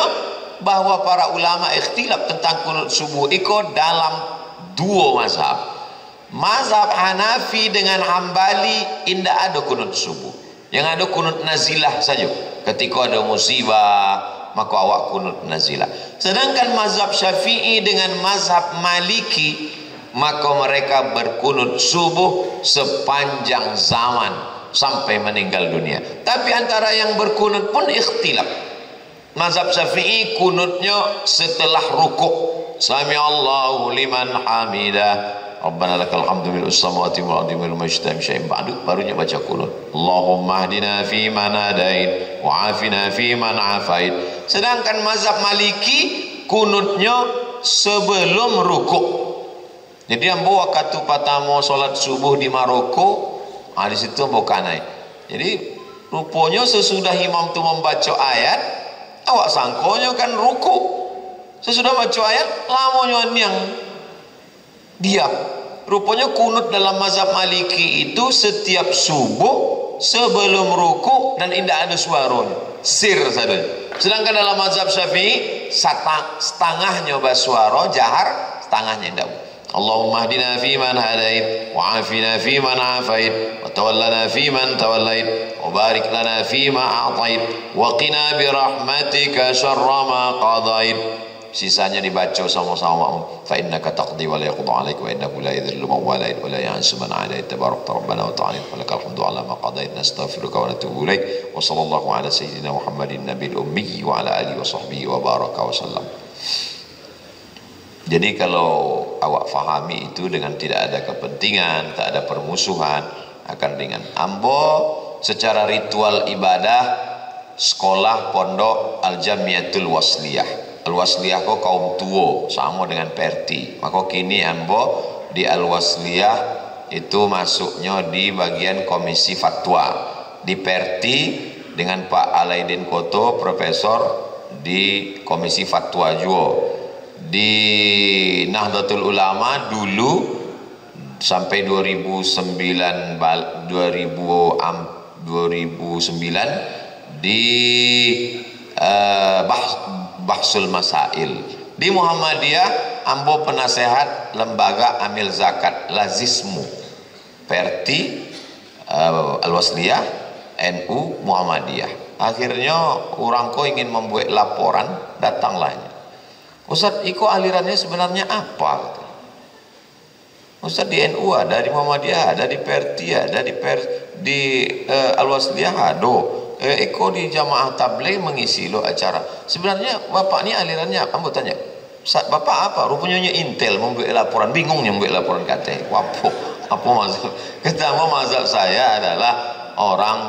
bahwa para ulama ikhtilaf tentang kunut subuh ikut dalam dua mazhab. Mazhab Hanafi dengan Hambali tidak ada kunut subuh. Yang ada kunut nazilah saja. Ketika ada musibah maka awak kunut nazilah. Sedangkan mazhab Syafi'i dengan mazhab Maliki maka mereka berkunut subuh sepanjang zaman sampai meninggal dunia. Tapi antara yang berkunut pun ikhtilaf. Mazhab Syafi'i kunutnya setelah rukuk. Sami Allahu liman hamidah. Rabbana lakal hamdu mil samawati wal ardi wal majtami syai'in ba'du, barunya baca kunut. Allahumma hdina fi man hadait wa afina fi man afait. Sedangkan mazhab Maliki kunutnya sebelum rukuk. Jadi ambo waktu pertama salat subuh di Maroko, di situ ambo kanai. Jadi rupanya sesudah imam tu membaca ayat, awak sangkonya kan rukuk. Sesudah baca ayat, lamanya yang diam. Rupanya kunut dalam mazhab Maliki itu setiap subuh sebelum rukuk dan tidak ada suaranya, sir saja. Sedangkan dalam mazhab Syafi'i setengahnya bersuara jahar, setengahnya tidak. Allahumma hdina fi man hadait wa afina fi man afait wa tawallana fi man tawallait wa barik lana fi ma a'tait wa qina bi rahmatika syarra ma qadait. Sisanya dibaca sama-sama. Fa innaka taqdi wa la yuqda 'alaika wa innahu la yadhillu man walait wa la ya'izzu man 'adait tabarakta rabbana wa ta'ala wa lakal hamdu 'ala ma qadait nastaghfiruka wa natubu ilaik wa sallallahu ala sayyidina Muhammadin nabiyil ummi wa ala alihi wa sahbihi wa baraka wa sallam. Jadi kalau awak fahami itu dengan tidak ada kepentingan, tak ada permusuhan, akan ringan. Ambo secara ritual ibadah sekolah pondok Al-Jamiatul Wasliyah. Al-Wasliyah kok kaum tua sama dengan Perti. Maka kini ambo di Al-Wasliyah itu masuknya di bagian komisi fatwa. Di Perti dengan Pak Alaidin Koto profesor di komisi fatwa juga. Di Nahdlatul Ulama dulu sampai 2009 di Bahsul Masail. Di Muhammadiyah ambo penasehat lembaga amil zakat Lazismu. Perti Al-Wasliyah NU Muhammadiyah. Akhirnya orang ko ingin membuat laporan, datanglah. Ustaz, iko alirannya sebenarnya apa? Ustaz, di NU ada, di Muhammadiyah ada, di Perti ada, di Al-Wasliyah ada. Eko di jamaah tabligh mengisi lo acara. Sebenarnya bapak ni alirannya apa? Ambo tanya, bapak apa? Rupanya intel membuat laporan, bingungnya membuat laporan kata. Wapo, apa mazhab? Kata mazhab saya adalah orang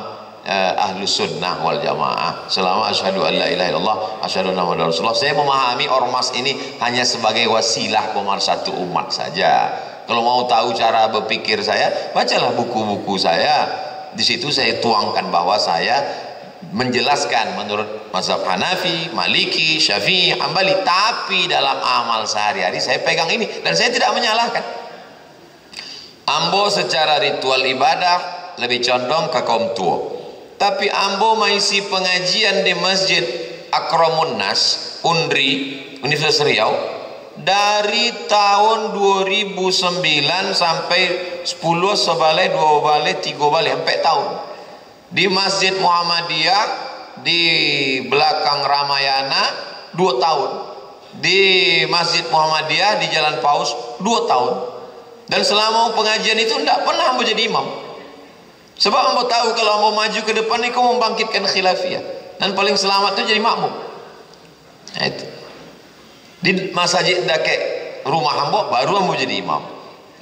ahlus sunnah wal jamaah. Selama asyhadu an la ilaha illallah, asyhadu anna muhammadar rasulullah. Saya memahami ormas ini hanya sebagai wasilah pemersatu umat saja. Kalau mau tahu cara berpikir saya, bacalah buku-buku saya. Di situ saya tuangkan bahwa saya menjelaskan menurut mazhab Hanafi, Maliki, Syafi'i, Hambali, tapi dalam amal sehari-hari saya pegang ini dan saya tidak menyalahkan. Ambo secara ritual ibadah lebih condong ke kaum tua, tapi ambo mengisi pengajian di Masjid Akramun Nas Undri Universitas Riau dari tahun 2009 sampai 10 sebalai 2 balai 3 balai sampai tahun di Masjid Muhammadiyah di belakang Ramayana 2 tahun, di Masjid Muhammadiyah di Jalan Paus 2 tahun, dan selama pengajian itu tidak pernah ambo jadi imam, sebab ambo tahu kalau ambo maju ke depan ini kau membangkitkan khilafiyah dan paling selamat itu jadi makmum. Nah, itu di masjid dekat rumah ambo baru ambo jadi imam.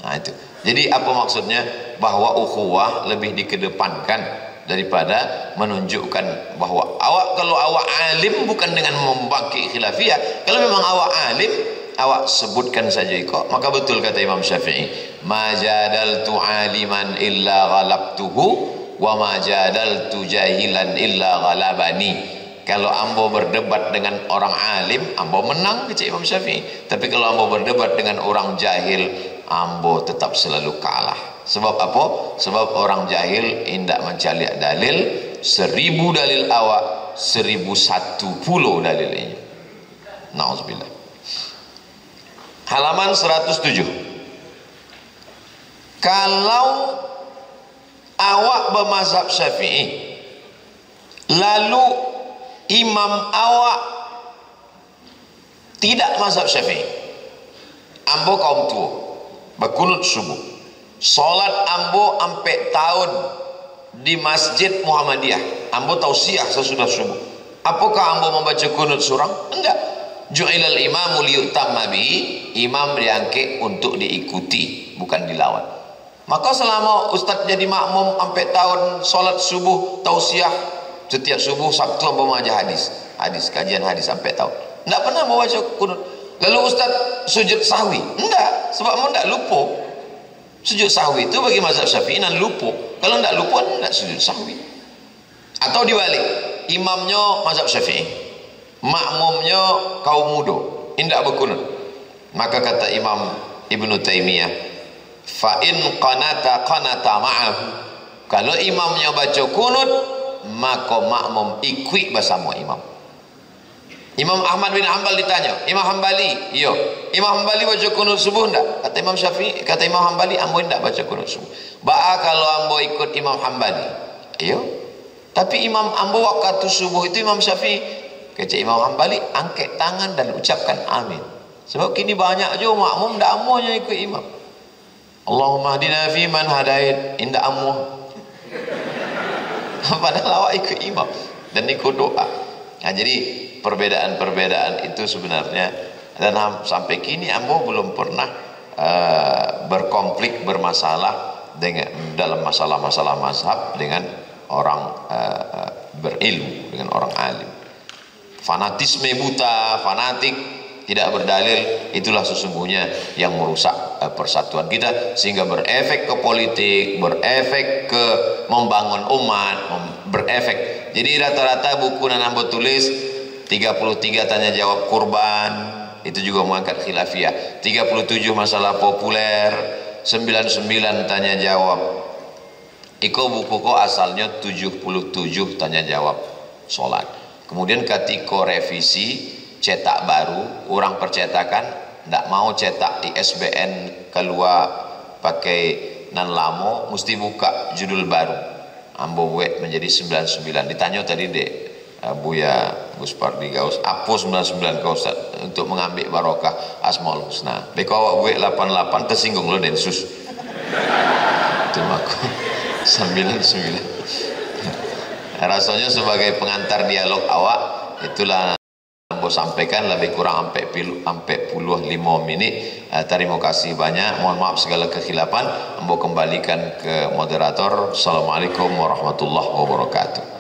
Nah itu. Jadi apa maksudnya? Bahwa ukhuwah lebih dikedepankan daripada menunjukkan bahwa kalau awak alim bukan dengan membangkit khilafiyah. Kalau memang awak alim, awak sebutkan saja kok. Maka betul kata Imam Syafi'i, ma jadaltu aliman illa ghalabtuhu wa ma jadaltu jahilan illa ghalabani. Kalau ambo berdebat dengan orang alim, ambo menang, kata Imam Syafi'i. Tapi kalau ambo berdebat dengan orang jahil, ambo tetap selalu kalah. Sebab apa? Sebab orang jahil indak mencari dalil, 1000 dalil awak, 1001 dalil ini. Nauzubillah. Halaman 107. Kalau awak bermazhab Syafi'i, lalu imam awak tidak mazhab Syafi'i, ambo kaum tua berkunut subuh, solat ambo ampe tahun di Masjid Muhammadiyah, ambo tausiah sesudah subuh. Apakah ambo membaca kunut surang? Enggak. Ju'ilal imamu liyutamma bihi, imam diangkat untuk diikuti, bukan dilawan. Maka selama ustaz jadi makmum ampe tahun solat subuh tausiah, setiap subuh Sabtu ambo mengajar hadis, kajian hadis sampai tahun. Tidak pernah membaca kunut. Lalu ustaz sujud sahwi? Enggak, sebab ambo tidak lupa. Sujud sahwi itu bagi mazhab Syafi'i nan lupa. Kalau tidak lupa tidak sujud sahwi. Atau dibalik, imamnya mazhab Syafi'i, makmumnya kaum muda, tidak berkunut. Maka kata Imam Ibnu Taimiyah, fa in qanata ma'ahu. Kalau imamnya baca kunut, maka makmum ikut bersama imam. Imam Ahmad bin Hanbal ditanya, Imam Hanbali, iyo, Imam Hanbali baca kunut subuh enggak? Kata Imam Syafi'i, kata Imam Hanbali, ambo enggak baca kunut subuh. Ba'a kalau ambo ikut Imam Hanbali, iyo. Tapi Imam ambo waktu subuh itu Imam Syafi'i, kata Imam Hanbali, angkat tangan dan ucapkan amin. Sebab kini banyak juga makmum enggak amuhnya ikut imam. Allahumma hadina fi man hadait, enggak amuh. Padahal awak ikut imam dan ikut doa. Nah, jadi perbedaan-perbedaan itu sebenarnya, dan sampai kini ambo belum pernah berkonflik, bermasalah dengan dalam masalah-masalah mazhab dengan orang berilmu, dengan orang alim. Fanatisme buta, fanatik, tidak berdalil, itulah sesungguhnya yang merusak persatuan kita, sehingga berefek ke politik, berefek ke membangun umat, berefek. Jadi rata-rata buku yang ambo tulis 33 tanya jawab kurban, itu juga mengangkat khilafiyah. 37 masalah populer, 99 tanya jawab. Iko buku ko asalnya 77 tanya jawab solat. Kemudian ketika revisi cetak baru, orang percetakan tidak mau cetak ISBN keluar pakai nan lamo, mesti buka judul baru. Ambo buat menjadi 99. Ditanya tadi dek Buya Gus Pardi Gaus, apa 99 kau Ustaz untuk mengambil barokah Asmaul Husna. Beko awak buat 88 tersinggung lo Densus. Itu maku 99. rasanya sebagai pengantar dialog awak itulah ambo sampaikan, lebih kurang sampai puluh 5 menit. Terima kasih banyak, mohon maaf segala kekhilafan. Ambo kembalikan ke moderator. Assalamualaikum warahmatullahi wabarakatuh.